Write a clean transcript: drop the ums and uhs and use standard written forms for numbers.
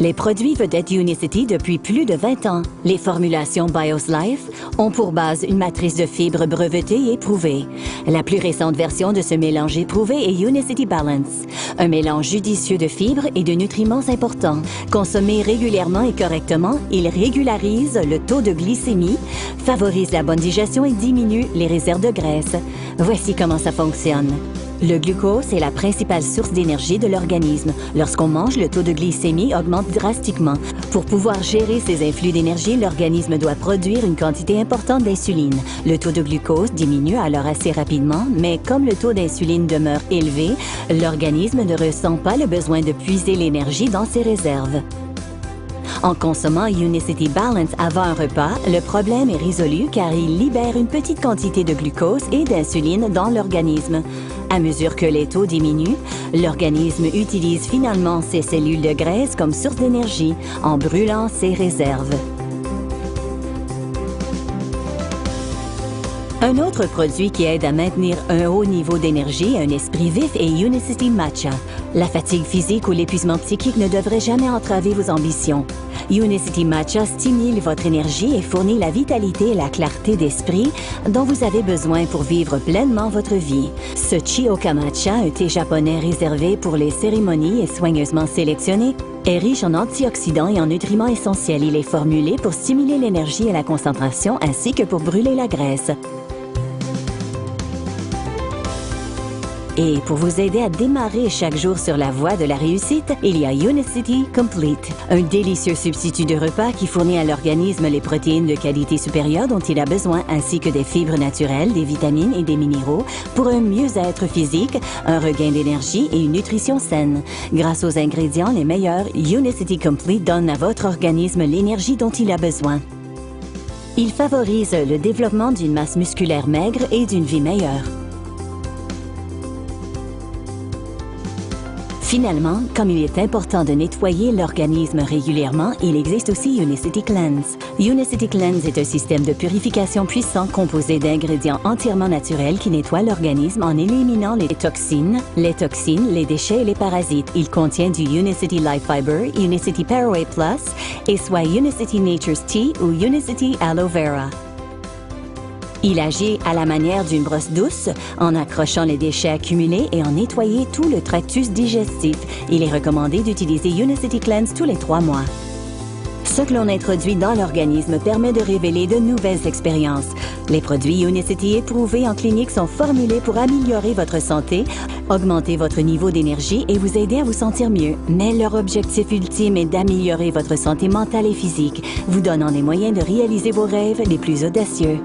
Les produits vedettes Unicity depuis plus de 20 ans. Les formulations BIOS Life ont pour base une matrice de fibres brevetée et éprouvée. La plus récente version de ce mélange éprouvé est Unicity Balance, un mélange judicieux de fibres et de nutriments importants. Consommé régulièrement et correctement, il régularise le taux de glycémie, favorise la bonne digestion et diminue les réserves de graisse. Voici comment ça fonctionne. Le glucose est la principale source d'énergie de l'organisme. Lorsqu'on mange, le taux de glycémie augmente drastiquement. Pour pouvoir gérer ces influx d'énergie, l'organisme doit produire une quantité importante d'insuline. Le taux de glucose diminue alors assez rapidement, mais comme le taux d'insuline demeure élevé, l'organisme ne ressent pas le besoin de puiser l'énergie dans ses réserves. En consommant Unicity Balance avant un repas, le problème est résolu car il libère une petite quantité de glucose et d'insuline dans l'organisme. À mesure que les taux diminuent, l'organisme utilise finalement ses cellules de graisse comme source d'énergie en brûlant ses réserves. Un autre produit qui aide à maintenir un haut niveau d'énergie et un esprit vif est Unicity Matcha. La fatigue physique ou l'épuisement psychique ne devrait jamais entraver vos ambitions. Unicity Matcha stimule votre énergie et fournit la vitalité et la clarté d'esprit dont vous avez besoin pour vivre pleinement votre vie. Ce Chioka Matcha, un thé japonais réservé pour les cérémonies et soigneusement sélectionné, est riche en antioxydants et en nutriments essentiels. Il est formulé pour stimuler l'énergie et la concentration ainsi que pour brûler la graisse. Et pour vous aider à démarrer chaque jour sur la voie de la réussite, il y a Unicity Complete, un délicieux substitut de repas qui fournit à l'organisme les protéines de qualité supérieure dont il a besoin, ainsi que des fibres naturelles, des vitamines et des minéraux pour un mieux-être physique, un regain d'énergie et une nutrition saine. Grâce aux ingrédients les meilleurs, Unicity Complete donne à votre organisme l'énergie dont il a besoin. Il favorise le développement d'une masse musculaire maigre et d'une vie meilleure. Finalement, comme il est important de nettoyer l'organisme régulièrement, il existe aussi Unicity Cleanse. Unicity Cleanse est un système de purification puissant composé d'ingrédients entièrement naturels qui nettoient l'organisme en éliminant les toxines, les déchets et les parasites. Il contient du Unicity Life Fiber, Unicity Paraway Plus et soit Unicity Nature's Tea ou Unicity Aloe Vera. Il agit à la manière d'une brosse douce, en accrochant les déchets accumulés et en nettoyant tout le tractus digestif. Il est recommandé d'utiliser Unicity Cleanse tous les 3 mois. Ce que l'on introduit dans l'organisme permet de révéler de nouvelles expériences. Les produits Unicity éprouvés en clinique sont formulés pour améliorer votre santé, augmenter votre niveau d'énergie et vous aider à vous sentir mieux. Mais leur objectif ultime est d'améliorer votre santé mentale et physique, vous donnant les moyens de réaliser vos rêves les plus audacieux.